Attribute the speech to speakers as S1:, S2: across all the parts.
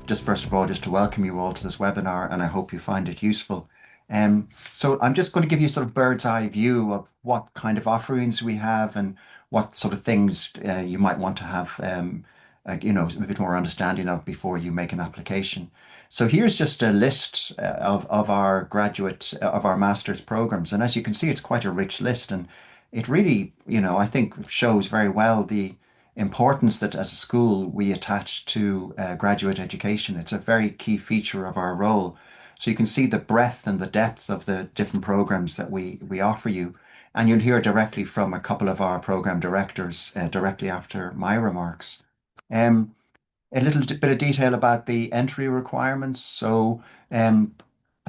S1: just first of all, just to welcome you all to this webinar, and I hope you find it useful. So I'm just going to give you sort of bird's eye view of what kind of offerings we have and what sort of things you might want to have, a bit more understanding of before you make an application. So here's just a list of our of our master's programs, and as you can see, it's quite a rich list, and it really, I think shows very well the importance that as a school we attach to graduate education. It's a very key feature of our role. So you can see the breadth and the depth of the different programs that we offer you. And you'll hear directly from a couple of our program directors directly after my remarks. Um, a little bit of detail about the entry requirements. So um,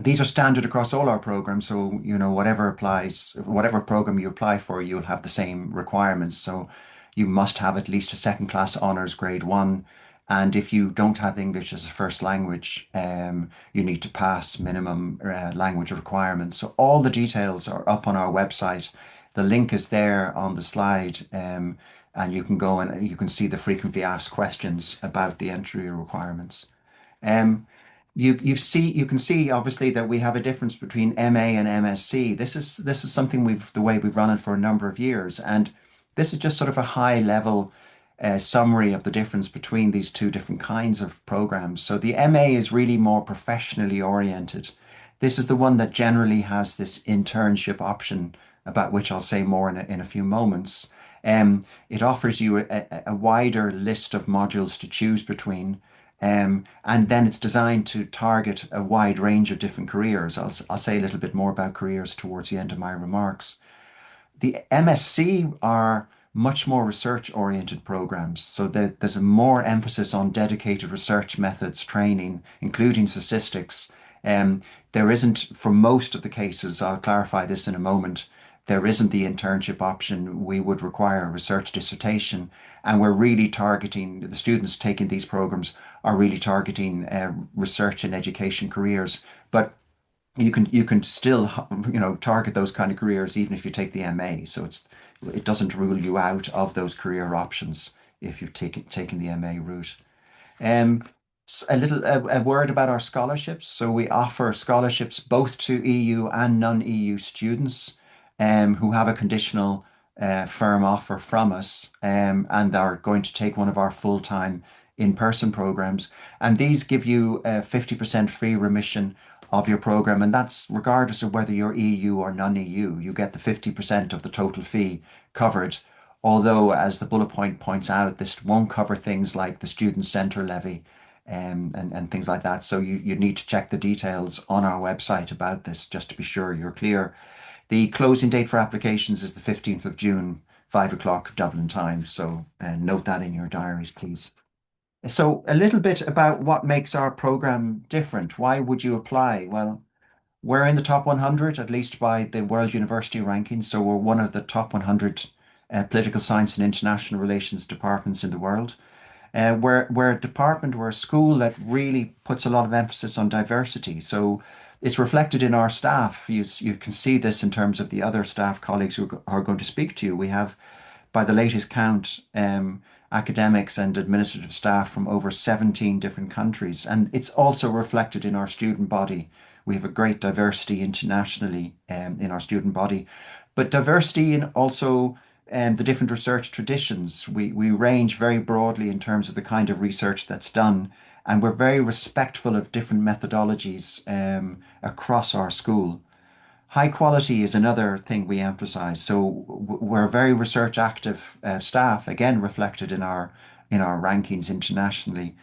S1: these are standard across all our programs. So, whatever applies, whatever program you apply for, you'll have the same requirements. So you must have at least a second class honours grade one. And if you don't have English as a first language, you need to pass minimum language requirements. So all the details are up on our website. The link is there on the slide. And you can go and you can see the frequently asked questions about the entry requirements. Um, you can see obviously that we have a difference between MA and MSc. This is something the way we've run it for a number of years, and this is just sort of a high level summary of the difference between these two different kinds of programs. So the MA is really more professionally oriented. This is the one that generally has this internship option, about which I'll say more in a few moments. It offers you a wider list of modules to choose between. And then it's designed to target a wide range of different careers. I'll say a little bit more about careers towards the end of my remarks. The MSc are much more research oriented programs. So there's a more emphasis on dedicated research methods training, including statistics. Um, there isn't, for most of the cases, I'll clarify this in a moment, there isn't the internship option. We would require a research dissertation, and we're really targeting the students taking these programs are really targeting research and education careers. But you can still target those kind of careers even if you take the MA. So it doesn't rule you out of those career options if you've taken the MA route. Um, a word about our scholarships. So we offer scholarships both to EU and non-EU students who have a conditional firm offer from us and are going to take one of our full-time in-person programs. And these give you a 50% free remission of your program, and that's regardless of whether you're EU or non-EU. You get the 50% of the total fee covered. Although, as the bullet point points out, this won't cover things like the student centre levy and things like that. So you need to check the details on our website about this just to be sure you're clear. The closing date for applications is the 15th of June, 5 o'clock Dublin time. So note that in your diaries, please. So a little bit about what makes our program different. Why would you apply? Well, we're in the top 100, at least by the World University rankings. So we're one of the top 100 political science and international relations departments in the world. We're a department, we're a school that really puts a lot of emphasis on diversity. So it's reflected in our staff. You can see this in terms of the other staff colleagues who are going to speak to you. We have, by the latest count, academics and administrative staff from over 17 different countries. And it's also reflected in our student body. We have a great diversity internationally in our student body, but diversity in also the different research traditions. We range very broadly in terms of the kind of research that's done, and we're very respectful of different methodologies across our school. High quality is another thing we emphasize. So we're a very research active staff, again reflected in our rankings internationally.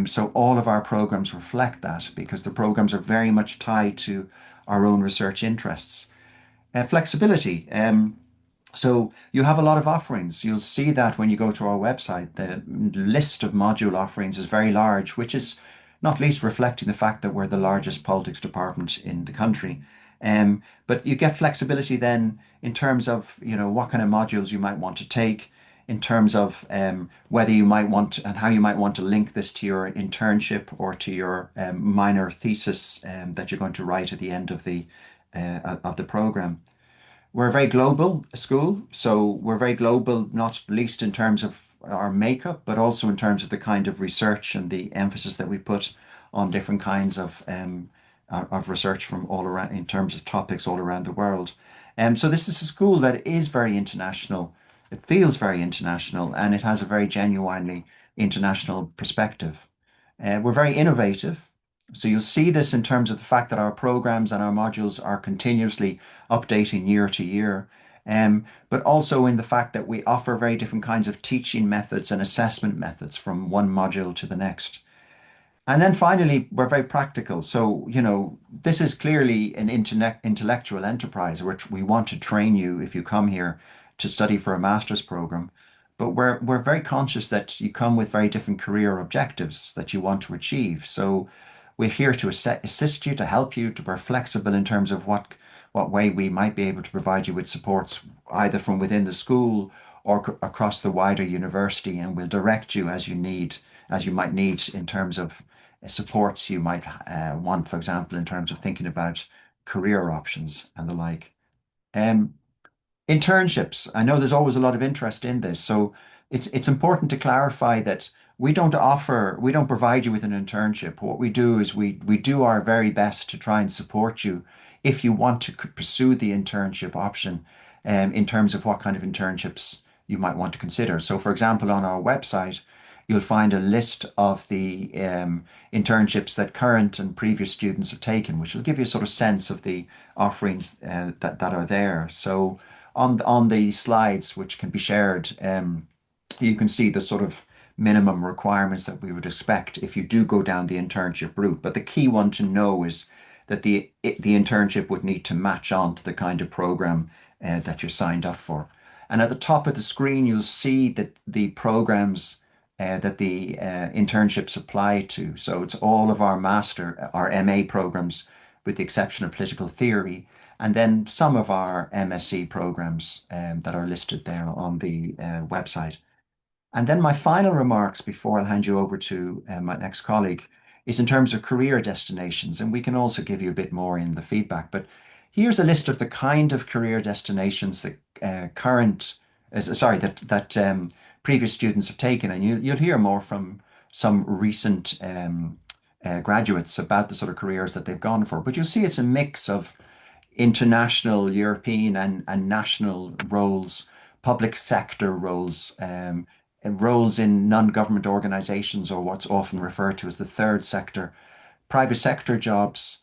S1: So all of our programs reflect that because the programs are very much tied to our own research interests. Flexibility. So you have a lot of offerings. You'll see that when you go to our website. The list of module offerings is very large, which is not least reflecting the fact that we're the largest politics department in the country. But you get flexibility then in terms of, what kind of modules you might want to take, in terms of whether you might want and how you might want to link this to your internship or to your minor thesis that you're going to write at the end of the program. We're a very global school, so we're very global, not least in terms of our makeup, but also in terms of the kind of research and the emphasis that we put on different kinds of research from all around in terms of topics all around the world. So this is a school that is very international. It feels very international, and it has a very genuinely international perspective. We're very innovative. So you'll see this in terms of the fact that our programs and our modules are continuously updating year to year. But also in the fact that we offer very different kinds of teaching methods and assessment methods from one module to the next. And then finally, we're very practical. So, this is clearly an intellectual enterprise, which we want to train you if you come here to study for a master's program. But we're very conscious that you come with very different career objectives that you want to achieve. So we're here to assist you, to help you, to be flexible in terms of what way we might be able to provide you with supports, either from within the school or across the wider university, and we'll direct you as you might need in terms of supports you might want, for example, in terms of thinking about career options and the like. Um, Internships. I know there's always a lot of interest in this, so it's important to clarify that we don't provide you with an internship. What we do is we do our very best to try and support you if you want to pursue the internship option, in terms of what kind of internships you might want to consider. So, for example, on our website, you'll find a list of the internships that current and previous students have taken, which will give you a sort of sense of the offerings that are there. So on the slides, which can be shared, you can see the sort of minimum requirements that we would expect if you do go down the internship route. But the key one to know is that the internship would need to match on to the kind of program that you're signed up for. And at the top of the screen, you'll see that the programs that the internships apply to. So it's all of our MA programs, with the exception of political theory, and then some of our MSc programs that are listed there on the website. And then my final remarks before I'll hand you over to my next colleague is in terms of career destinations, and we can also give you a bit more in the feedback. But here's a list of the kind of career destinations that previous students have taken, and you'll hear more from some recent graduates about the sort of careers that they've gone for. But you'll see it's a mix of international, European, and national roles, public sector roles, and roles in non-government organizations, or what's often referred to as the third sector, private sector jobs,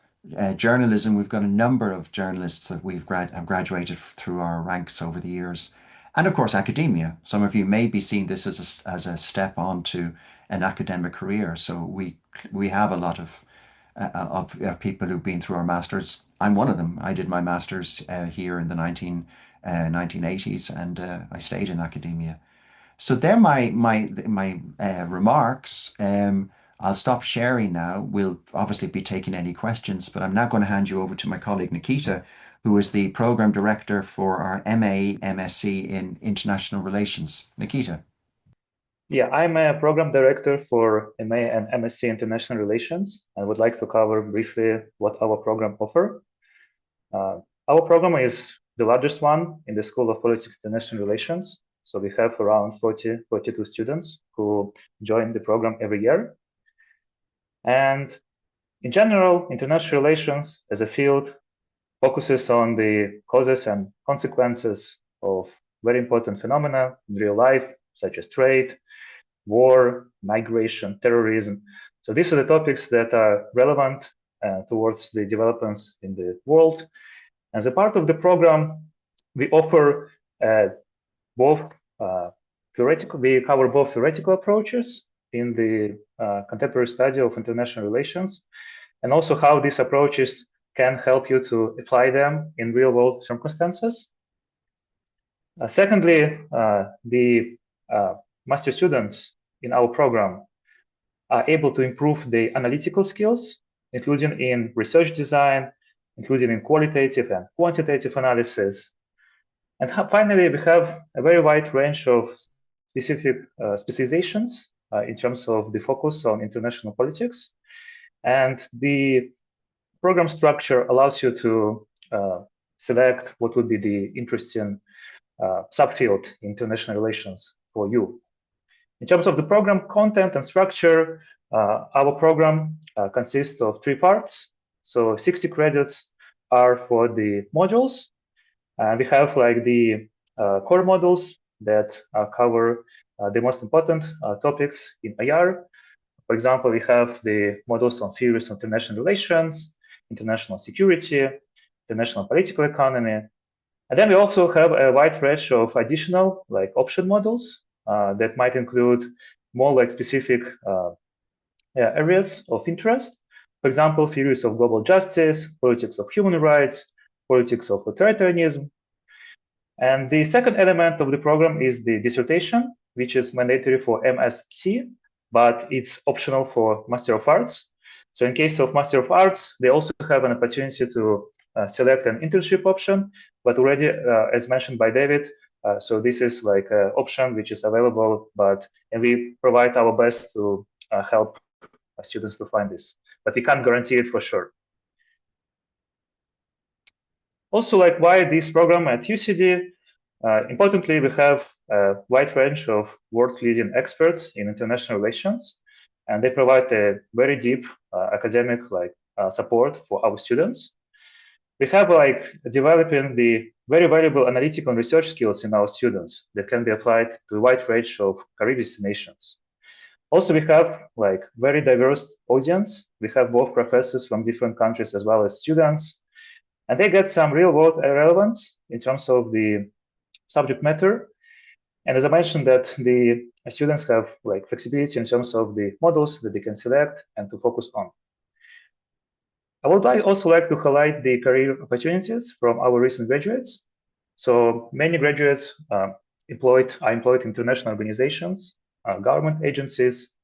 S1: journalism. We've got a number of journalists that have graduated through our ranks over the years. And of course, academia. Some of you may be seeing this as a step on to an academic career. So we have a lot of people who've been through our masters. I'm one of them. I did my masters here in the 1980s, and I stayed in academia. So they're my remarks. I'll stop sharing now. We'll obviously be taking any questions, but I'm now going to hand you over to my colleague Nikita, who is the program director for our MA MSc in International Relations. Nikita.
S2: Yeah, I'm a program director for MA and MSc International Relations. I would like to cover briefly what our program offer. Our program is the largest one in the School of Politics and International Relations. So we have around 42 students who join the program every year. And in general, international relations as a field focuses on the causes and consequences of very important phenomena in real life, such as trade, war, migration, terrorism. So these are the topics that are relevant towards the developments in the world. As a part of the program, we offer both we cover both theoretical approaches in the contemporary study of international relations, and also how these approaches can help you to apply them in real world circumstances. Secondly, the master students in our program are able to improve their analytical skills, including in research design, including in qualitative and quantitative analysis. And finally, we have a very wide range of specific specializations in terms of the focus on international politics. And the program structure allows you to select what would be the interesting subfield in international relations for you. In terms of the program content and structure, our program consists of 3 parts. So 60 credits are for the modules. We have like the core modules that cover the most important topics in IR. For example, we have the modules on theories of international relations, international security, international political economy. And then we also have a wide range of additional like option modules that might include more like specific areas of interest. For example, theories of global justice, politics of human rights, politics of authoritarianism. And the second element of the program is the dissertation, which is mandatory for MSc, but it's optional for Master of Arts. So in case of Master of Arts, they also have an opportunity to select an internship option, but already, as mentioned by David, so this is like an option which is available, and we provide our best to help students to find this, but we can't guarantee it for sure. Also, like why this program at UCD? Importantly, we have a wide range of world-leading experts in international relations, and they provide a very deep academic support for our students. We have like developing the very valuable analytical and research skills in our students that can be applied to a wide range of career destinations. Also, we have like very diverse audience. We have both professors from different countries as well as students, and they get some real-world relevance in terms of the subject matter. And as I mentioned, that the students have like flexibility in terms of the models that they can select and to focus on. I would also like to highlight the career opportunities from our recent graduates. So many graduates are employed in international organizations, government agencies.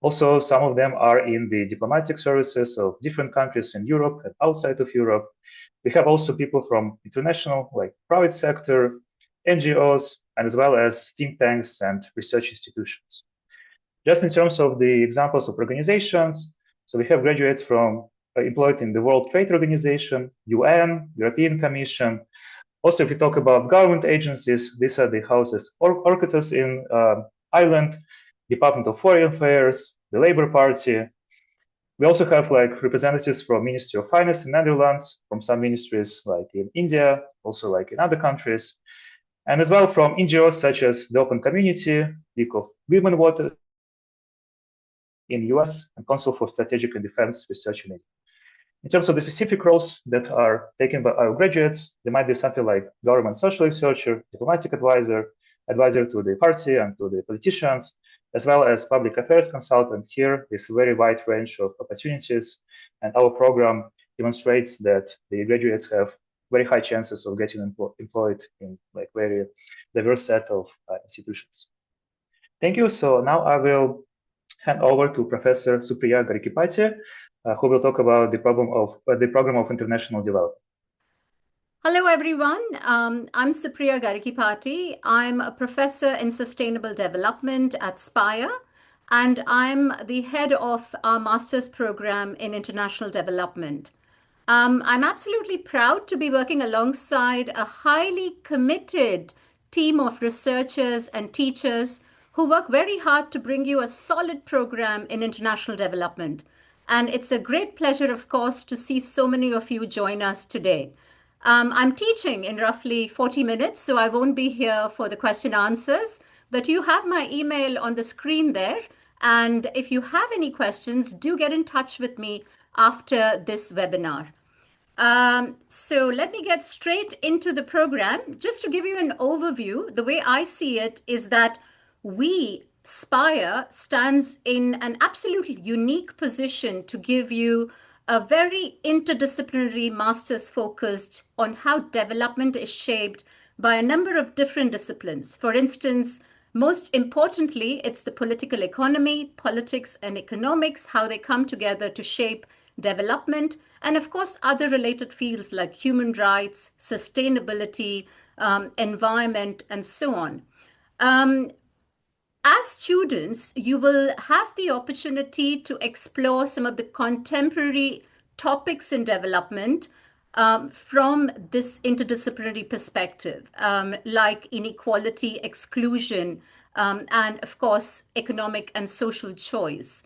S2: Also, some of them are in the diplomatic services of different countries in Europe and outside of Europe. We have also people from international, like private sector, NGOs, and as well as think tanks and research institutions. Just in terms of the examples of organizations, so we have graduates from employed in the World Trade Organization, UN, European Commission. Also, if we talk about government agencies, these are the houses or orchestras in Ireland, Department of Foreign Affairs, the Labour Party. We also have like representatives from Ministry of Finance in Netherlands, from some ministries like in India, also like in other countries, and as well from NGOs such as the Open Community, League of Women Voters in US, and Council for Strategic and Defense Research in India. In terms of the specific roles that are taken by our graduates, there might be something like government social researcher, diplomatic advisor, advisor to the party and to the politicians, as well as public affairs consultant. Here is a very wide range of opportunities, and our program demonstrates that the graduates have very high chances of getting employed in like very diverse set of institutions. Thank you. So now I will hand over to Professor Supriya Garikipati, who will talk about the program of international development.
S3: Hello, everyone. I'm Supriya Garikipati. I'm a professor in sustainable development at Spire, and I'm the head of our master's program in international development. I'm absolutely proud to be working alongside a highly committed team of researchers and teachers who work very hard to bring you a solid program in international development. And it's a great pleasure, of course, to see so many of you join us today. I'm teaching in roughly 40 minutes, so I won't be here for the question answers, but you have my email on the screen there. And if you have any questions, do get in touch with me after this webinar. So let me get straight into the program. Just to give you an overview, the way I see it is that we, Spire, stands in an absolutely unique position to give you a very interdisciplinary master's focused on how development is shaped by a number of different disciplines. For instance, most importantly, it's the political economy, politics, and economics, how they come together to shape development, and of course, other related fields like human rights, sustainability, environment, and so on. As students, you will have the opportunity to explore some of the contemporary topics in development from this interdisciplinary perspective, like inequality, exclusion, and of course, economic and social choice.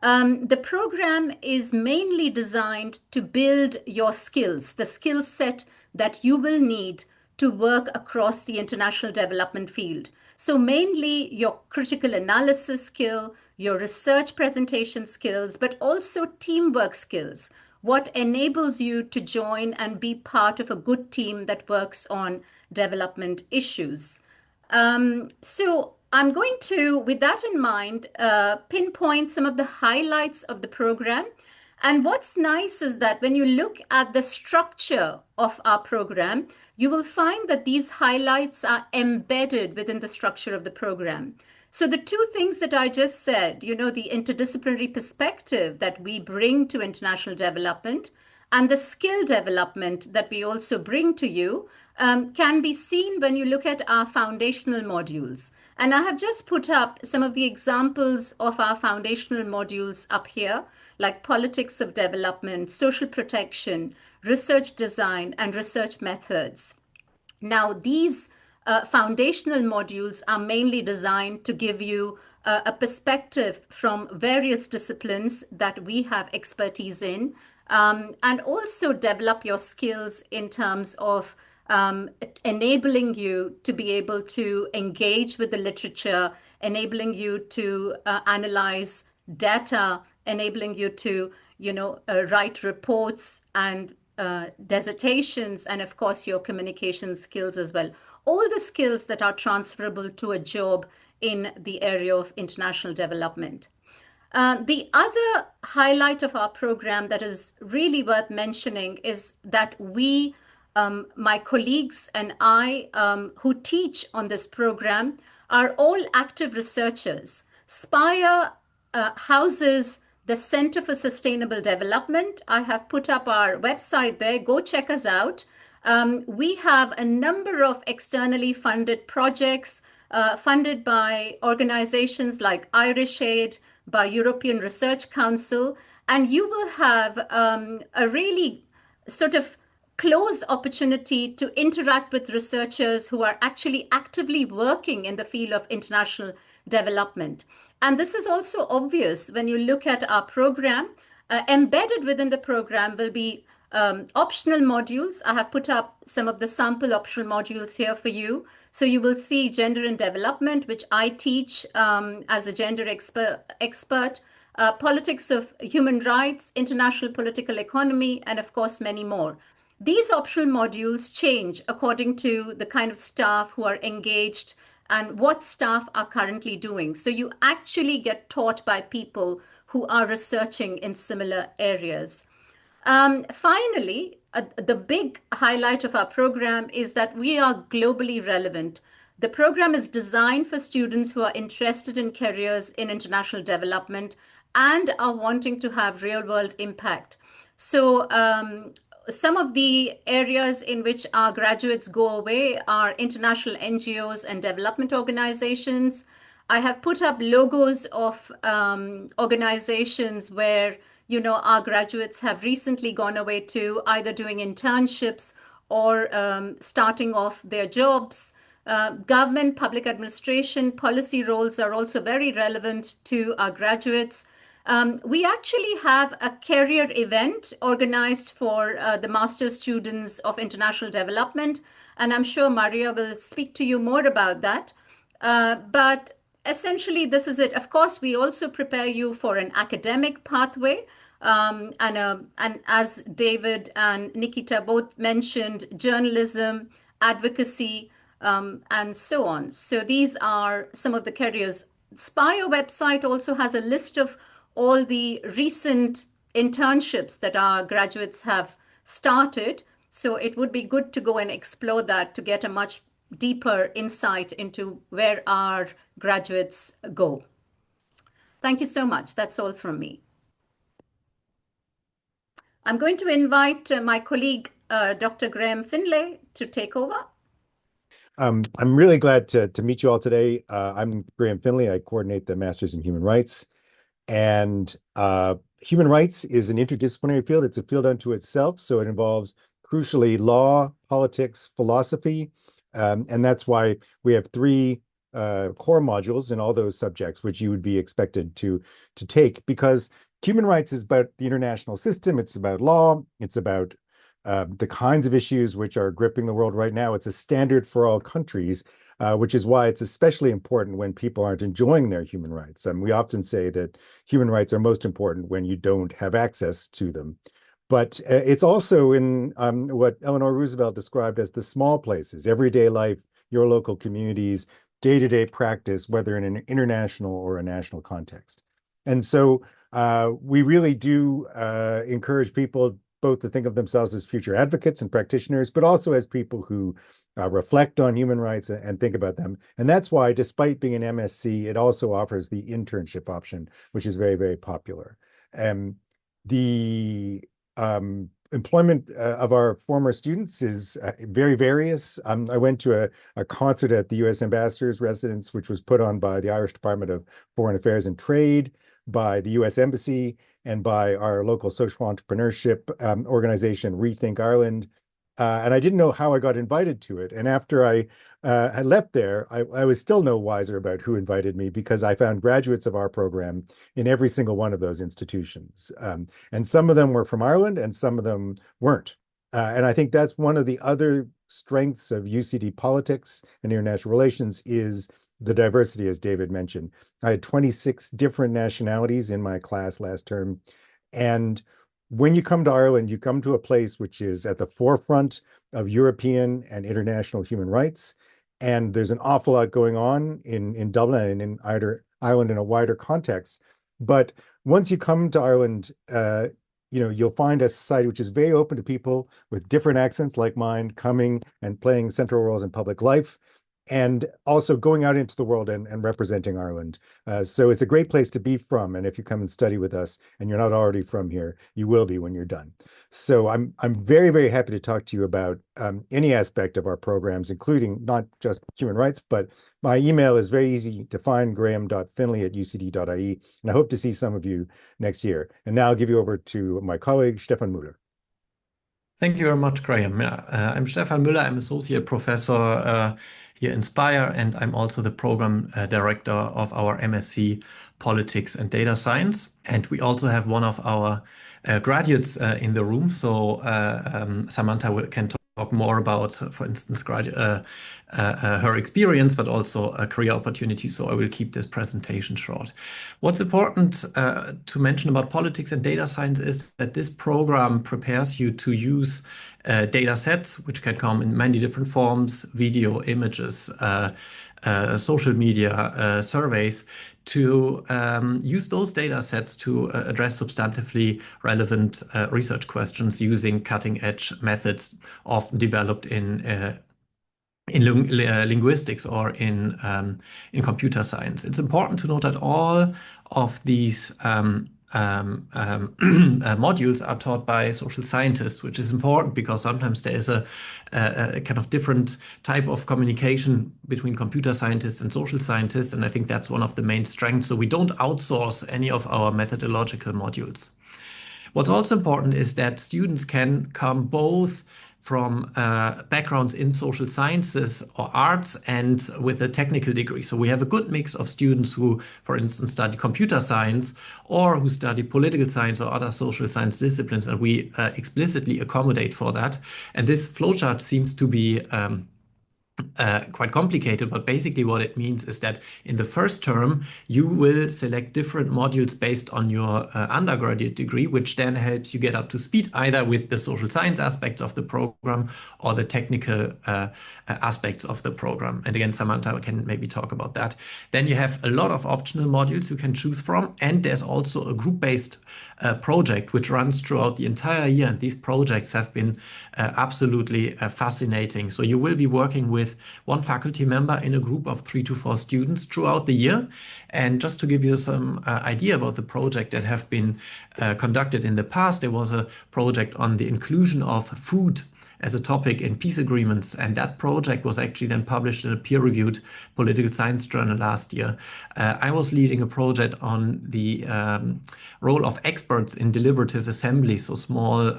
S3: The program is mainly designed to build your skills, the skill set that you will need to work across the international development field. So, mainly your critical analysis skill, your research presentation skills, but also teamwork skills. What enables you to join and be part of a good team that works on development issues. So I'm going to, with that in mind, pinpoint some of the highlights of the program. And what's nice is that when you look at the structure of our program, you will find that these highlights are embedded within the structure of the program. So the two things that I just said, the interdisciplinary perspective that we bring to international development and the skill development that we also bring to you can be seen when you look at our foundational modules. And I have just put up some of the examples of our foundational modules up here, like politics of development, social protection, research design, and research methods. Now, these foundational modules are mainly designed to give you a perspective from various disciplines that we have expertise in, and also develop your skills in terms of enabling you to be able to engage with the literature, enabling you to analyze data, enabling you to, write reports and dissertations, and of course, your communication skills as well. All the skills that are transferable to a job in the area of international development. The other highlight of our program that is really worth mentioning is that we, my colleagues and I, who teach on this program, are all active researchers. Spire houses the Center for Sustainable Development. I have put up our website there. Go check us out. We have a number of externally funded projects funded by organizations like Irish Aid, by European Research Council, and you will have a really sort of close opportunity to interact with researchers who are actually actively working in the field of international development. And this is also obvious when you look at our program. Embedded within the program will be optional modules. I have put up some of the sample optional modules here for you. So you will see gender and development, which I teach as a gender expert, politics of human rights, international political economy, and of course, many more. These optional modules change according to the kind of staff who are engaged and what staff are currently doing. So you actually get taught by people who are researching in similar areas. Finally, the big highlight of our program is that we are globally relevant. The program is designed for students who are interested in careers in international development and are wanting to have real world impact. So some of the areas in which our graduates go away are international NGOs and development organizations. I have put up logos of organizations where our graduates have recently gone away to, either doing internships or starting off their jobs. Government, public administration, policy roles are also very relevant to our graduates. We actually have a career event organized for the master's students of international development, and I'm sure Maria will speak to you more about that. But essentially, this is it. Of course, we also prepare you for an academic pathway. And as David and Nikita both mentioned, journalism, advocacy, and so on. So these are some of the careers. Spire website also has a list of all the recent internships that our graduates have started. So it would be good to go and explore that to get a much deeper insight into where our graduates go. Thank you so much. That's all from me. I'm going to invite my colleague, Dr. Graham Finlay, to take over.
S4: I'm really glad to meet you all today. I'm Graham Finley. I coordinate the Masters in Human Rights. And human rights is an interdisciplinary field. It's a field unto itself. So it involves crucially law, politics, philosophy. And that's why we have three core modules in all those subjects, which you would be expected to take, because human rights is about the international system. It's about law. It's about the kinds of issues which are gripping the world right now. It's a standard for all countries, which is why it's especially important when people aren't enjoying their human rights. We often say that human rights are most important when you don't have access to them. But it's also in what Eleanor Roosevelt described as the small places, everyday life, your local communities, day-to-day practice, whether in an international or a national context. And so we really do encourage people both to think of themselves as future advocates and practitioners, but also as people who reflect on human rights and think about them. And that's why, despite being an MSc, it also offers the internship option, which is very, very popular. The employment of our former students is very various. I went to a concert at the U.S. Ambassador's residence, which was put on by the Irish Department of Foreign Affairs and Trade, by the U.S. Embassy, and by our local social entrepreneurship organization, Rethink Ireland. And I didn't know how I got invited to it. And after I had left there, I was still no wiser about who invited me, because I found graduates of our program in every single one of those institutions. And some of them were from Ireland and some of them weren't. And I think that's one of the other strengths of UCD politics and international relations is the diversity, as David mentioned. I had 26 different nationalities in my class last term. And when you come to Ireland, you come to a place which is at the forefront of European and international human rights. And there's an awful lot going on in Dublin and in Ireland in a wider context. But once you come to Ireland, you'll find a society which is very open to people with different accents like mine coming and playing central roles in public life, and also going out into the world and representing Ireland. So it's a great place to be from. And if you come and study with us and you're not already from here, you will be when you're done. So I'm very, very happy to talk to you about any aspect of our programs, including not just human rights, but my email is very easy to find, graham.finley@ucd.ie. And I hope to see some of you next year. And now I'll give you over to my colleague, Stefan Müller.
S5: Thank you very much, Graham. Yeah, I'm Stefan Müller. I'm associate professor here in Spire, and I'm also the program director of our MSc Politics and Data Science. And we also have one of our graduates in the room. So Samantha can talk more about, for instance, her experience, but also a career opportunity. So I will keep this presentation short. What's important to mention about politics and data science is that this program prepares you to use data sets, which can come in many different forms: video, images, social media, surveys, to use those data sets to address substantively relevant research questions using cutting-edge methods often developed in linguistics or in computer science. It's important to note that all of these modules are taught by social scientists, which is important because sometimes there is a kind of different type of communication between computer scientists and social scientists, and I think that's one of the main strengths. So we don't outsource any of our methodological modules. What's also important is that students can come both from backgrounds in social sciences or arts and with a technical degree. So we have a good mix of students who, for instance, study computer science or who study political science or other social science disciplines, and we explicitly accommodate for that. And this flowchart seems to be quite complicated, but basically what it means is that in the first term, you will select different modules based on your undergraduate degree, which then helps you get up to speed either with the social science aspects of the program or the technical aspects of the program. And again, Samantha can maybe talk about that. Then you have a lot of optional modules you can choose from, and there's also a group-based project which runs throughout the entire year. And these projects have been absolutely fascinating. So you will be working with one faculty member in a group of 3 to 4 students throughout the year. And just to give you some idea about the project that have been conducted in the past, there was a project on the inclusion of food as a topic in peace agreements. And that project was actually then published in a peer-reviewed political science journal last year. I was leading a project on the role of experts in deliberative assemblies, so small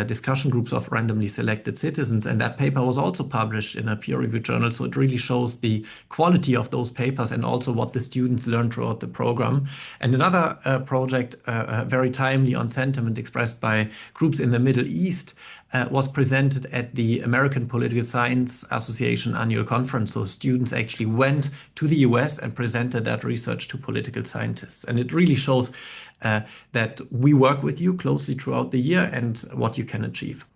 S5: discussion groups of randomly selected citizens. And that paper was also published in a peer-reviewed journal. So it really shows the quality of those papers and also what the students learned throughout the program. And another project, very timely on sentiment expressed by groups in the Middle East, was presented at the American Political Science Association annual conference. So students actually went to the US and presented that research to political scientists. And it really shows that we work with you closely throughout the year and what you can achieve.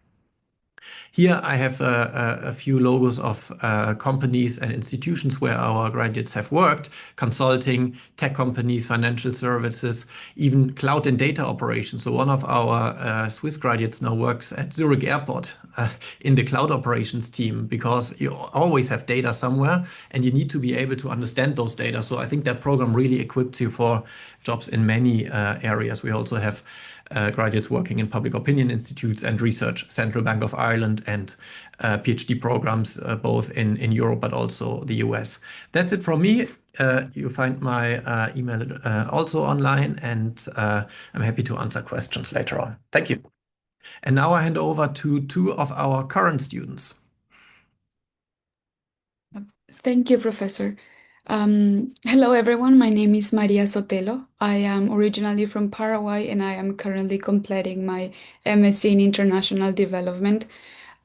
S5: Here I have a few logos of companies and institutions where our graduates have worked: consulting, tech companies, financial services, even cloud and data operations. So one of our Swiss graduates now works at Zurich Airport in the cloud operations team, because you always have data somewhere and you need to be able to understand those data. So I think that program really equips you for jobs in many areas. We also have graduates working in public opinion institutes and research, Central Bank of Ireland, and PhD programs both in Europe but also the US. That's it from me. You find my email also online, and I'm happy to answer questions later on. Thank you. And now I hand over to two of our current students.
S6: Thank you, Professor. Hello, everyone. My name is Maria Sotelo. I am originally from Paraguay, and I am currently completing my MSc in International Development.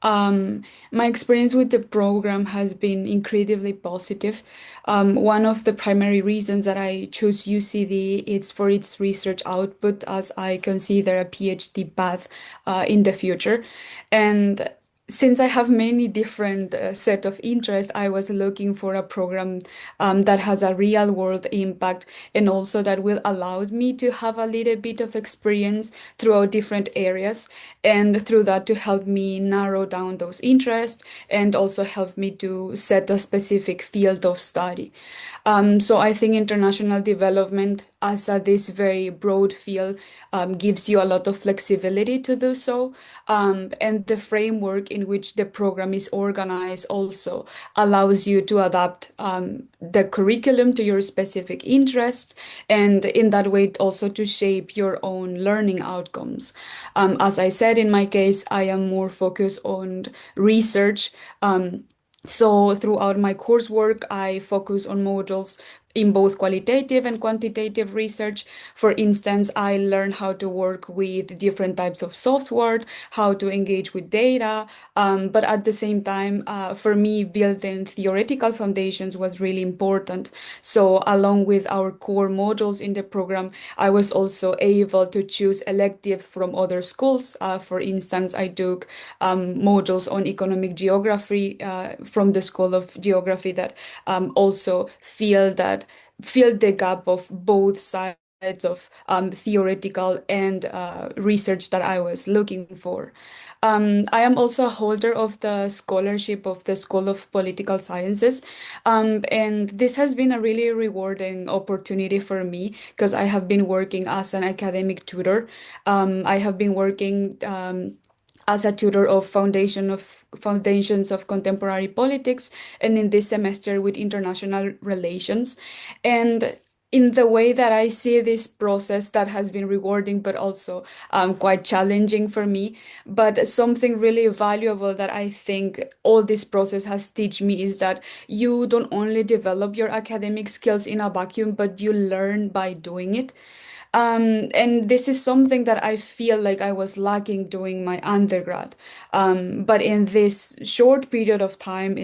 S6: My experience with the program has been incredibly positive. One of the primary reasons that I chose UCD is for its research output, as I consider a PhD path in the future. And since I have many different set of interests, I was looking for a program that has a real world impact, and also that will allow me to have a little bit of experience throughout different areas, and through that to help me narrow down those interests and also help me to set a specific field of study. So I think international development as this very broad field gives you a lot of flexibility to do so. And the framework in which the program is organized also allows you to adapt the curriculum to your specific interests, and in that way also to shape your own learning outcomes. As I said, in my case, I am more focused on research. So throughout my coursework, I focus on modules in both qualitative and quantitative research. For instance, I learned how to work with different types of software, how to engage with data, but at the same time, for me, building theoretical foundations was really important. So along with our core modules in the program, I was also able to choose electives from other schools. For instance, I took modules on economic geography from the School of Geography that also fill the gap of both sides of theoretical and research that I was looking for. I am also a holder of the scholarship of the School of Political Sciences, and this has been a really rewarding opportunity for me because I have been working as an academic tutor. I have been working as a tutor of foundations of contemporary politics, and in this semester with international relations. And in the way that I see this process, that has been rewarding, but also quite challenging for me. But something really valuable that I think all this process has taught me is that you don't only develop your academic skills in a vacuum, but you learn by doing it. And this is something that I feel like I was lacking during my undergrad. But in this short period of time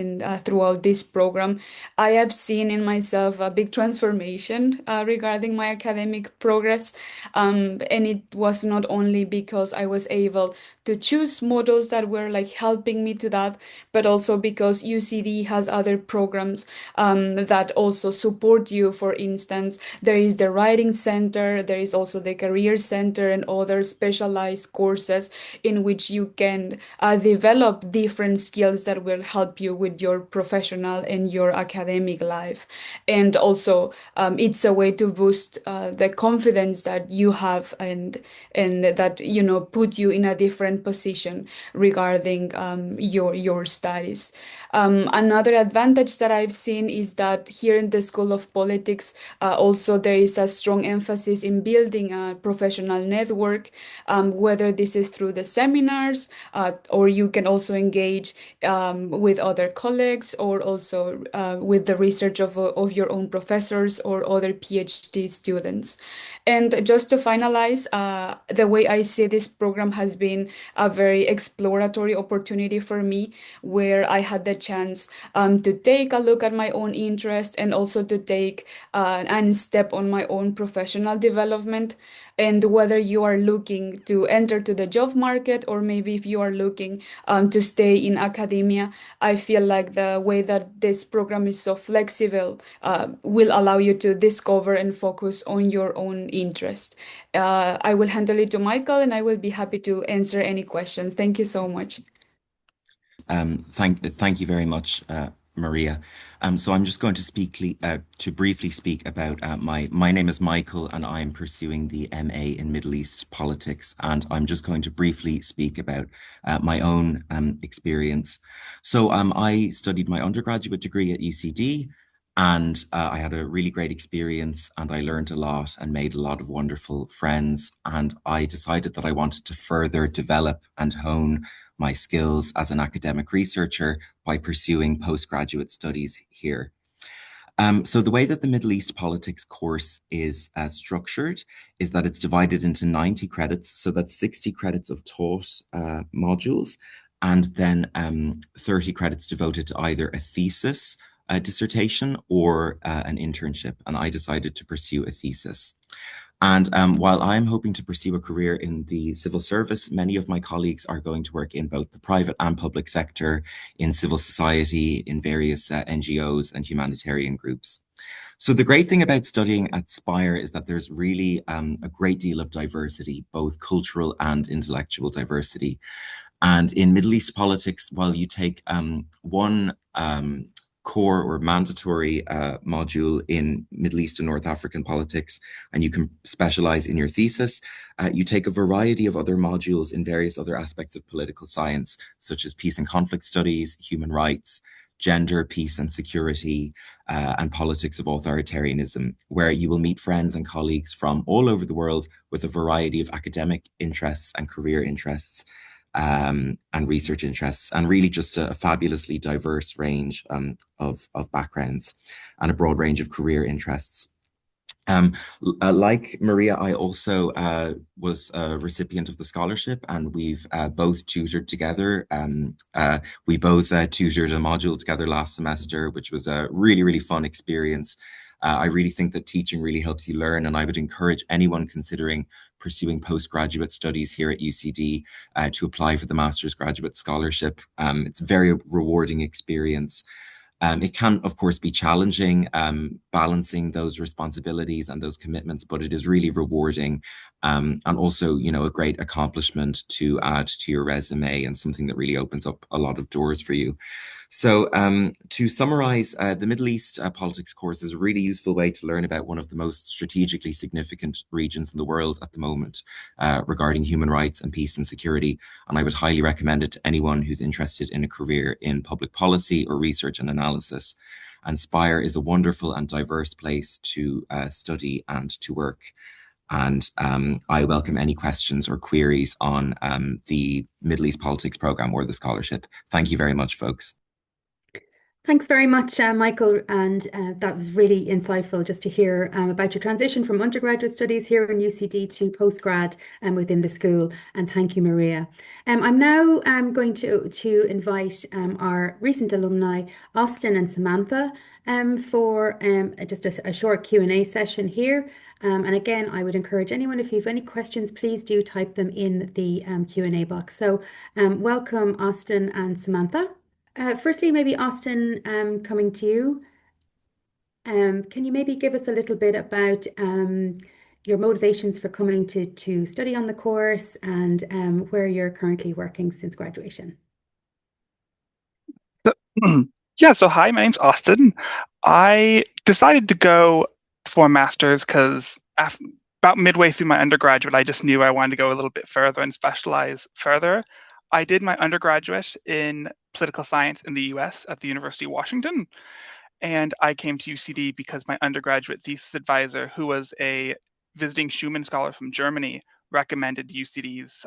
S6: throughout this program, I have seen in myself a big transformation regarding my academic progress. And it was not only because I was able to choose models that were like helping me to that, but also because UCD has other programs that also support you. For instance, there is the Writing Center, there there is also the Career Center and other specialized courses in which you can develop different skills that will help you with your professional and your academic life. And also, it's a way to boost the confidence that you have and that put you in a different position regarding your studies. Another advantage that I've seen is that here in the School of Politics, also there is a strong emphasis in building a professional network, whether this is through the seminars, or you can also engage with other colleagues, or also with the research of your own professors or other PhD students. And just to finalize, the way I see this program has been a very exploratory opportunity for me, where I had the chance to take a look at my own interest and also to take and step on my own professional development. And whether you are looking to enter to the job market, or maybe if you are looking to stay in academia, I feel like the way that this program is so flexible will allow you to discover and focus on your own interest. I will handle it to Michael, and I will be happy to answer any questions. Thank you so much.
S7: Thank you very much, Maria. So I'm just going to briefly speak about my name is Michael, and I'm pursuing the MA in Middle East politics, and I'm just going to briefly speak about my own experience. So I studied my undergraduate degree at UCD, and I had a really great experience, and I learned a lot and made a lot of wonderful friends. And I decided that I wanted to further develop and hone my skills as an academic researcher by pursuing postgraduate studies here. So the way that the Middle East politics course is structured is that it's divided into 90 credits. So that's 60 credits of taught modules, and then 30 credits devoted to either a thesis, a dissertation, or an internship. And I decided to pursue a thesis. And while I'm hoping to pursue a career in the civil service, many of my colleagues are going to work in both the private and public sector, in civil society, in various NGOs and humanitarian groups. So the great thing about studying at Spire is that there's really a great deal of diversity, both cultural and intellectual diversity. And in Middle East politics, while you take one core or mandatory module in Middle East and North African politics, and you can specialize in your thesis, you take a variety of other modules in various other aspects of political science, such as peace and conflict studies, human rights, gender, peace and security, and politics of authoritarianism, where you will meet friends and colleagues from all over the world with a variety of academic interests and career interests, and research interests, and really just a fabulously diverse range of backgrounds and a broad range of career interests. Like Maria, I also was a recipient of the scholarship, and we've both tutored together. We both tutored a module together last semester, which was a really, really fun experience. I really think that teaching really helps you learn, and I would encourage anyone considering pursuing postgraduate studies here at UCD to apply for the Master's Graduate Scholarship. It's a very rewarding experience. It can, of course, be challenging balancing those responsibilities and those commitments, but it is really rewarding, and also, a great accomplishment to add to your resume, and something that really opens up a lot of doors for you. So to summarize, the Middle East politics course is a really useful way to learn about one of the most strategically significant regions in the world at the moment regarding human rights and peace and security. And I would highly recommend it to anyone who's interested in a career in public policy or research and analysis. And Spire is a wonderful and diverse place to study and to work. And I welcome any questions or queries on the Middle East politics program or the scholarship. Thank you very much, folks.
S3: Thanks very much, Michael, and that was really insightful just to hear about your transition from undergraduate studies here in UCD to postgrad within the school. And thank you, Maria. I'm now going to invite our recent alumni, Austin and Samantha, for just a short Q&A session here. And again, I would encourage anyone, if you have any questions, please do type them in the Q&A box. So welcome, Austin and Samantha. Firstly, maybe Austin, coming to you. Can you maybe give us a little bit about
S8: your motivations for coming to study on the course and where you're currently working since graduation.
S9: Yeah, so hi, my name's Austin. I decided to go for a master's because about midway through my undergraduate, I just knew I wanted to go a little bit further and specialize further. I did my undergraduate in political science in the US at the University of Washington, and I came to UCD because my undergraduate thesis advisor, who was a visiting Schumann scholar from Germany, recommended UCD's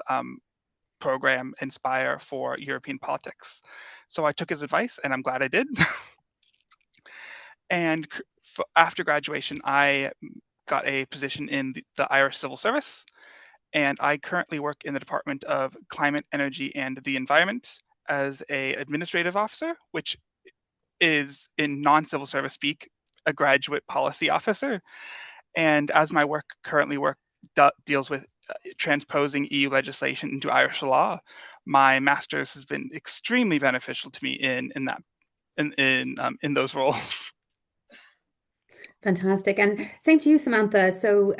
S9: program Inspire for European politics. So I took his advice, and I'm glad I did. And after graduation, I got a position in the Irish Civil Service, and I currently work in the Department of Climate, Energy, and the Environment as a administrative officer, which is in non-civil service speak, a graduate policy officer. And as my work currently deals with transposing EU legislation into Irish law, my master's has been extremely beneficial to me in those roles.
S8: Fantastic. And same to you, Samantha. So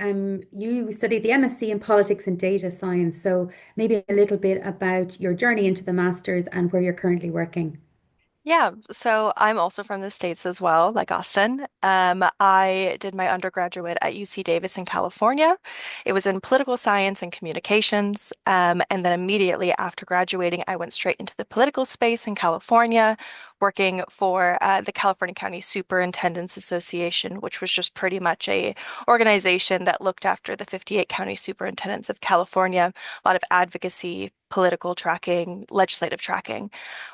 S8: you studied the MSc in Politics and Data Science. So maybe a little bit about your journey into the master's and where you're currently working.
S10: Yeah, so I'm also from the States as well, like Austin. I did my undergraduate at UC Davis in California. It was in political science and communications. And then immediately after graduating, I went straight into the political space in California, working for the California County Superintendents Association, which was just pretty much a organization that looked after the 58 county superintendents of California, a lot of advocacy, political tracking, legislative tracking.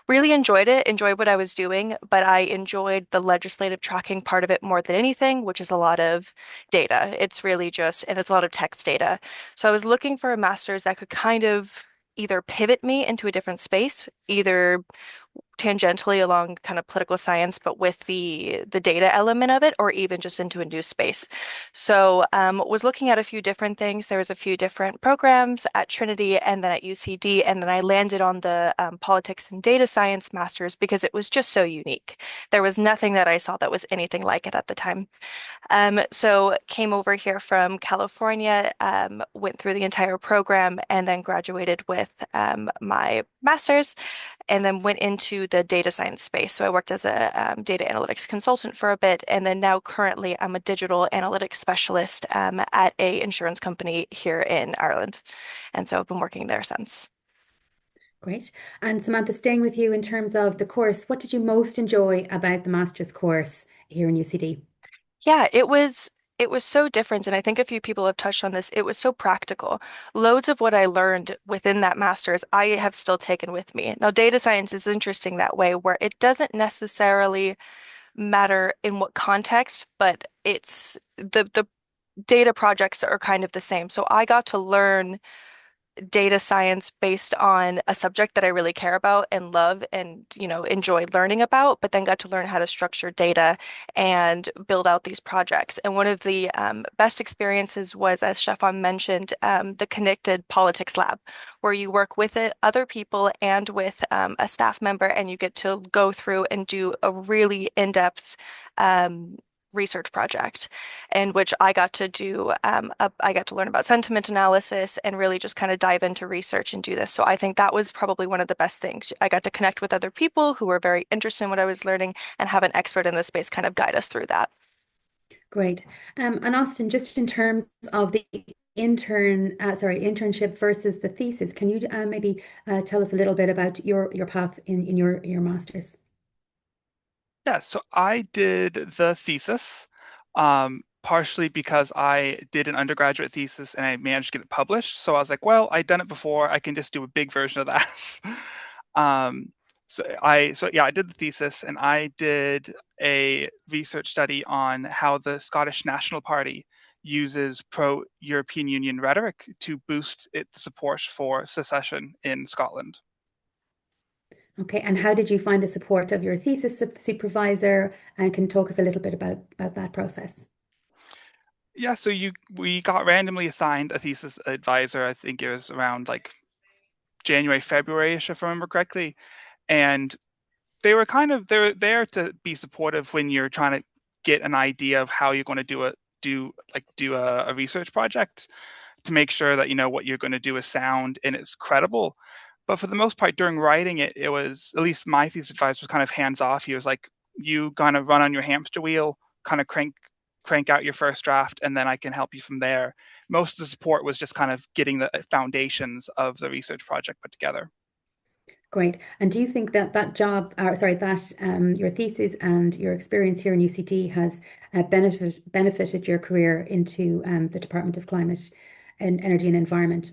S10: Really enjoyed it, enjoyed what I was doing, but I enjoyed the legislative tracking part of it more than anything, which is a lot of data. It's really just, and it's a lot of text data. So I was looking for a master's that could kind of either pivot me into a different space, either tangentially along kind of political science, but with the data element of it, or even just into a new space. So was looking at a few different things. There was a few different programs at Trinity and then at UCD, and then I landed on the politics and data science master's because it was just so unique. There was nothing that I saw that was anything like it at the time. So came over here from California, went through the entire program, and then graduated with my master's, and then went into the data science space. So I worked as a data analytics consultant for a bit, and then now currently I'm a digital analytics specialist at a insurance company here in Ireland, and so I've been working there since.
S8: Great. And Samantha, staying with you in terms of the course, what did you most enjoy about the master's course here in UCD?
S10: Yeah, it was so different, and I think a few people have touched on this. It was so practical. Loads of what I learned within that master's, I have still taken with me. Now, data science is interesting that way, where it doesn't necessarily matter in what context, but it's the data projects are kind of the same. So I got to learn data science based on a subject that I really care about and love and, enjoy learning about, but then got to learn how to structure data and build out these projects. And one of the best experiences was, as Stefan mentioned, the Connected Politics Lab, where you work with other people and with a staff member, and you get to go through and do a really in-depth research project in which I got to do I got to learn about sentiment analysis and really just kind of dive into research and do this. So I think that was probably one of the best things. I got to connect with other people who were very interested in what I was learning and have an expert in this space kind of guide us through that.
S8: Great. And Austin, just in terms of the internship versus the thesis, can you maybe tell us a little bit about your path in your master's?
S9: Yeah, so I did the thesis, partially because I did an undergraduate thesis and I managed to get it published. So I was like, well, I'd done it before. I can just do a big version of that. I did the thesis, and I did a research study on how the Scottish National Party uses pro-European Union rhetoric to boost its support for secession in Scotland.
S8: Okay, and how did you find the support of your thesis supervisor? And can you talk us a little bit about that process?
S9: Yeah, so we got randomly assigned a thesis advisor. I think it was around like January, February-ish, if I remember correctly. And they're there to be supportive when you're trying to get an idea of how you're going to do do a research project to make sure that what you're going to do is sound and it's credible. But for the most part, during writing it, it was, at least my thesis advisor was kind of hands off. He was like, you kind of run on your hamster wheel, kind of crank out your first draft, and then I can help you from there. Most of the support was just kind of getting the foundations of the research project put together.
S8: Great. And do you think that your thesis and your experience here in UCD has benefited your career into the Department of Climate and Energy and Environment?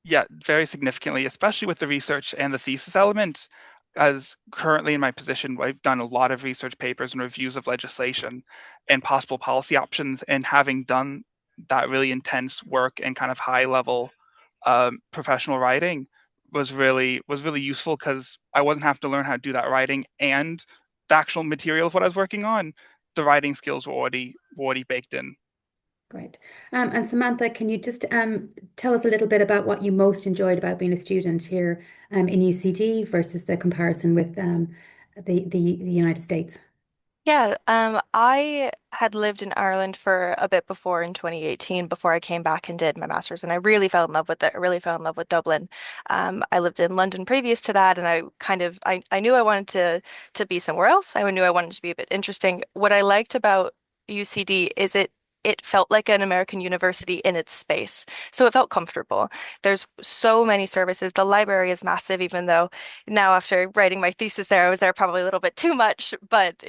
S9: Yeah, very significantly, especially with the research and the thesis element. As currently in my position, I've done a lot of research papers and reviews of legislation and possible policy options. And having done that really intense work and kind of high level professional writing was really useful, because I wasn't having to learn how to do that writing and the actual material of what I was working on. The writing skills were already baked in.
S8: Great. And Samantha, can you just tell us a little bit about what you most enjoyed about being a student here in UCD versus the comparison with the United States?
S10: Yeah, I had lived in Ireland for a bit before in 2018 before I came back and did my master's, and I really fell in love with it. I really fell in love with Dublin. I lived in London previous to that, and I knew I wanted to be somewhere else. I knew I wanted to be a bit interesting. What I liked about UCD is it felt like an American university in its space. So it felt comfortable. There's so many services. The library is massive, even though now after writing my thesis there, I was there probably a little bit too much, but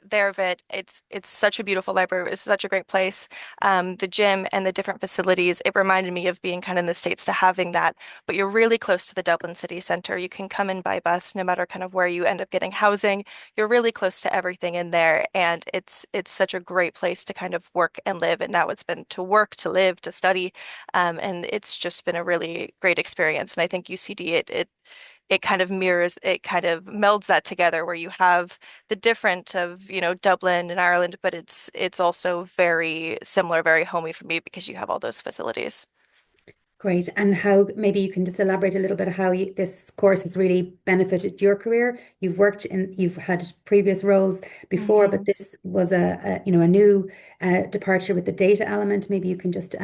S10: there of it's such a beautiful library. It's such a great place. The gym and the different facilities, it reminded me of being kind of in the States to having that. But you're really close to the Dublin city center. You can come in by bus no matter kind of where you end up getting housing. You're really close to everything in there, and it's such a great place to kind of work and live. And now it's been to work, to live, to study, and it's just been a really great experience. And I think UCD it kind of mirrors, it kind of melds that together, where you have the different of Dublin and Ireland, but it's also very similar, very homey for me because you have all those facilities.
S8: Great. And how, maybe you can just elaborate a little bit of how this course has really benefited your career. You've had previous roles before, but
S10: Mhm.
S8: this was a new departure with the data element. Maybe you can just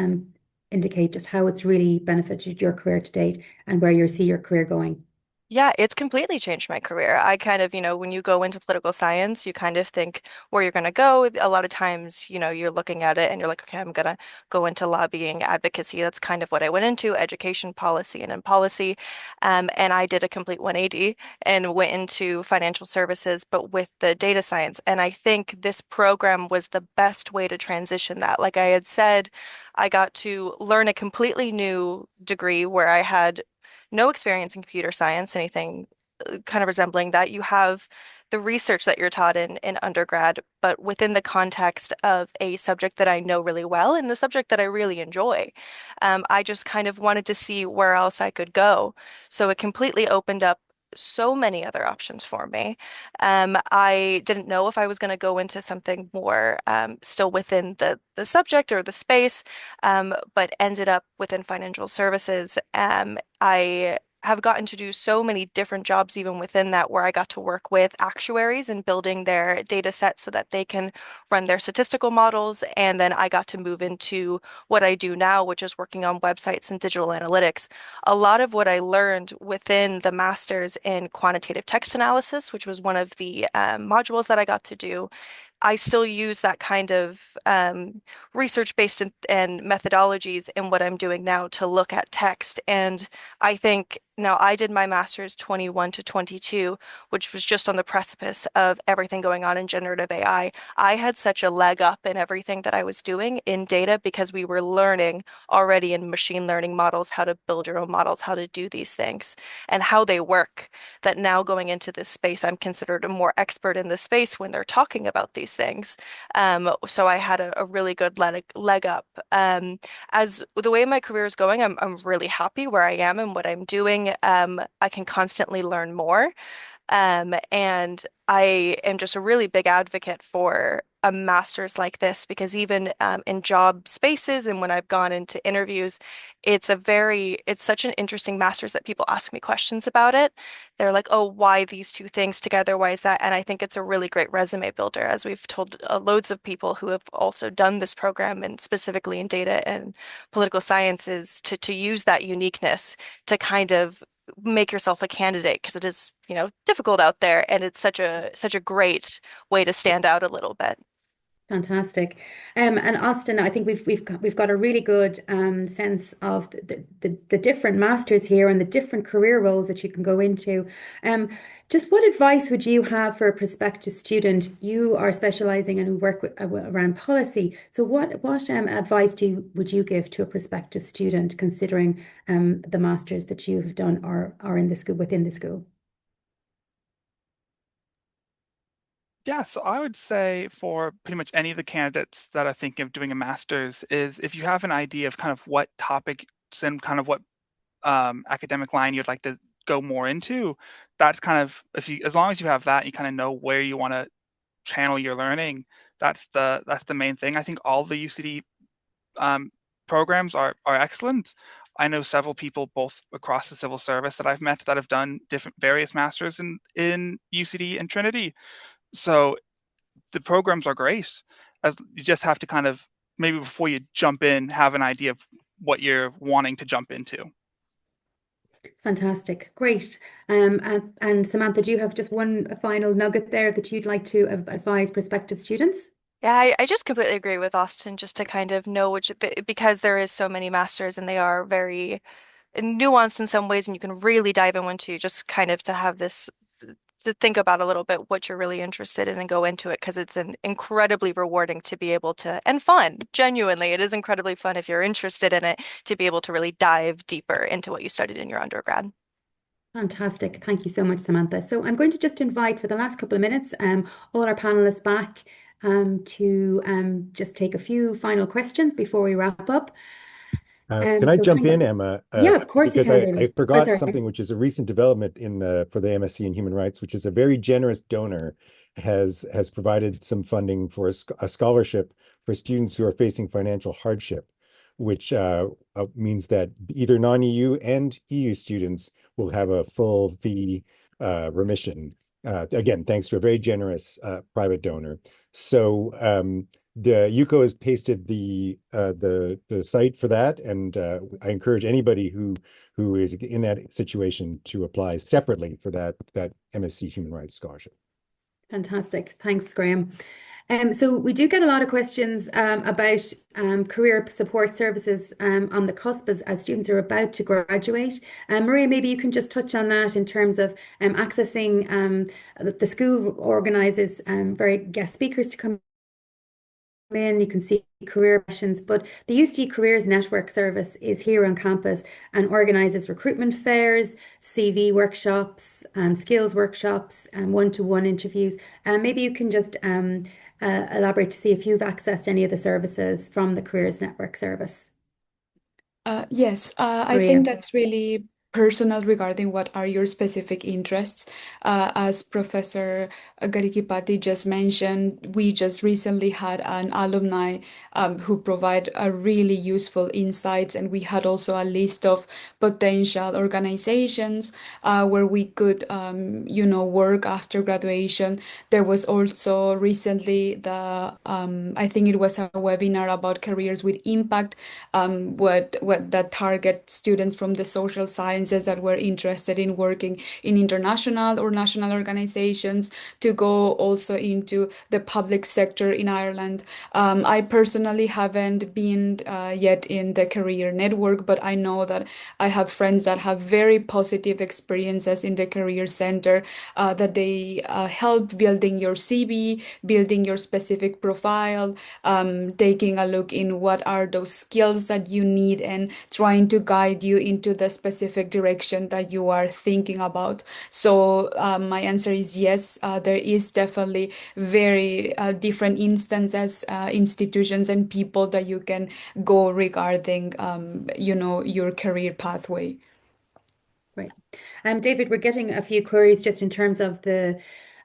S8: indicate just how it's really benefited your career to date and where you see your career going.
S10: Yeah, it's completely changed my career. I kind of, when you go into political science, you kind of think where you're going to go. A lot of times, you're looking at it and you're like, okay, I'm going to go into lobbying, advocacy. That's kind of what I went into, education policy and in policy. And I did a complete 180 and went into financial services, but with the data science. And I think this program was the best way to transition that. Like I had said, I got to learn a completely new degree where I had no experience in computer science, anything kind of resembling that. You have the research that you're taught in undergrad, but within the context of a subject that I know really well and the subject that I really enjoy. I just kind of wanted to see where else I could go. So it completely opened up so many other options for me. I didn't know if I was going to go into something more still within the subject or the space, but ended up within financial services. I have gotten to do so many different jobs even within that, where I got to work with actuaries and building their data sets so that they can run their statistical models. And then I got to move into what I do now, which is working on websites and digital analytics. A lot of what I learned within the master's in quantitative text analysis, which was one of the modules that I got to do, I still use that kind of research-based and methodologies in what I'm doing now to look at text. And I think now I did my master's 21 to 22, which was just on the precipice of everything going on in generative AI. I had such a leg up in everything that I was doing in data because we were learning already in machine learning models how to build your own models, how to do these things, and how they work. That now going into this space, I'm considered a more expert in this space when they're talking about these things. So I had a really good leg up. As the way my career is going, I'm really happy where I am and what I'm doing. I can constantly learn more. And I am just a really big advocate for a master's like this because even in job spaces and when I've gone into interviews, it's such an interesting master's that people ask me questions about it. They're like, oh, why these two things together? Why is that? And I think it's a really great resume builder, as we've told loads of people who have also done this program and specifically in data and political sciences to use that uniqueness to kind of make yourself a candidate because it is, difficult out there and it's such a great way to stand out a little bit.
S8: Fantastic. And Austin, I think we've got a really good sense of the different masters here and the different career roles that you can go into. Just what advice would you have for a prospective student? You are specializing and work around policy. So what advice would you give to a prospective student considering the masters that you've done or are in the school within the school?
S9: Yeah, so I would say for pretty much any of the candidates that are thinking of doing a master's is if you have an idea of kind of what topics and kind of what academic line you'd like to go more into, that's kind of as long as you have that, you kind of know where you want to channel your learning. That's the main thing. I think all the UCD programs are excellent. I know several people both across the civil service that I've met that have done different various masters in UCD and Trinity. So the programs are great. As you just have to kind of maybe before you jump in, have an idea of what you're wanting to jump into.
S8: Fantastic. Great. And Samantha, do you have just one final nugget there that you'd like to advise prospective students?
S10: Yeah, I just completely agree with Austin just to kind of know because there is so many masters and they are very nuanced in some ways and you can really dive into just kind of to have this to think about a little bit what you're really interested in and go into it because it's an incredibly rewarding to be able to and fun. Genuinely, it is incredibly fun if you're interested in it to be able to really dive deeper into what you studied in your undergrad.
S8: Fantastic. Thank you so much, Samantha. So I'm going to just invite for the last couple of minutes all our panelists back to just take a few final questions before we wrap up.
S4: Can I
S8: So
S4: jump
S8: thank
S4: in,
S8: you.
S4: Emma?
S8: Yeah, of course you
S4: Because
S8: can,
S4: I
S8: David. Oh,
S4: forgot
S8: sorry.
S4: something which is a recent development for the MSc in Human Rights, which is a very generous donor has provided some funding for a scholarship for students who are facing financial hardship, which means that either non-EU and EU students will have a full fee remission. Again, thanks to a very generous private donor. So the UCO has pasted the site for that, and I encourage anybody who is in that situation to apply separately for that MSc Human Rights Scholarship.
S8: Fantastic. Thanks, Graham. So we do get a lot of questions about career support services on the cusp as students are about to graduate. Maria, maybe you can just touch on that in terms of accessing the school organises very guest speakers to come in. You can see career sessions, but the UCD Careers Network service is here on campus and organises recruitment fairs, CV workshops, skills workshops, and one-to-one interviews. Maybe you can just elaborate to see if you've accessed any of the services from the Careers Network service.
S6: Yes, I
S8: Maria.
S6: think that's really personal regarding what are your specific interests. As Professor Garikipati just mentioned, we just recently had an alumni who provide a really useful insights, and we had also a list of potential organizations where we could, work after graduation. There was also recently I think it was a webinar about careers with impact, what that target students from the social sciences that were interested in working in international or national organizations to go also into the public sector in Ireland. I personally haven't been yet in the career network, but I know that I have friends that have very positive experiences in the career center, that they help building your CV, building your specific profile, taking a look in what are those skills that you need and trying to guide you into the specific direction that you are thinking about. So my answer is yes, there is definitely very different instances, institutions and people that you can go regarding, your career pathway.
S8: Great. David, we're getting a few queries just in terms of the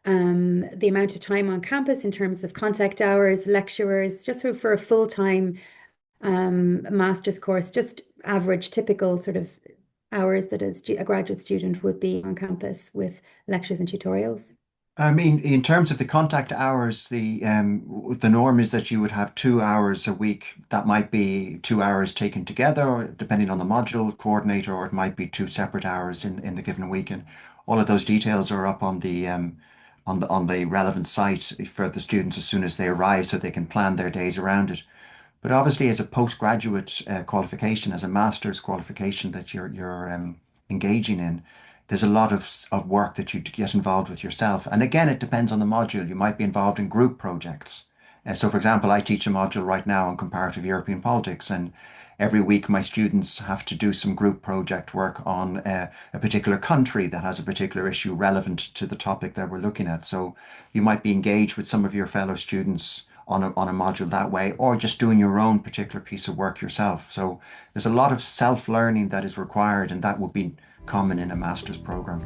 S8: amount of time on campus, in terms of contact hours, lecturers, just for a full-time master's course, just average, typical sort of hours that a graduate student would be on campus with lectures and tutorials.
S1: I mean, in terms of the contact hours, the norm is that you would have 2 hours a week. That might be 2 hours taken together, depending on the module coordinator, or it might be two separate hours in the given week. And all of those details are up on the relevant site for the students as soon as they arrive, so they can plan their days around it. But obviously, as a postgraduate qualification, as a master's qualification that you're engaging in, there's a lot of work that you get involved with yourself. And again, it depends on the module. You might be involved in group projects. So, for example, I teach a module right now on comparative European politics, and every week my students have to do some group project work on a particular country that has a particular issue relevant to the topic that we're looking at. So you might be engaged with some of your fellow students on a module that way, or just doing your own particular piece of work yourself. So there's a lot of self-learning that is required, and that would be common in a master's program.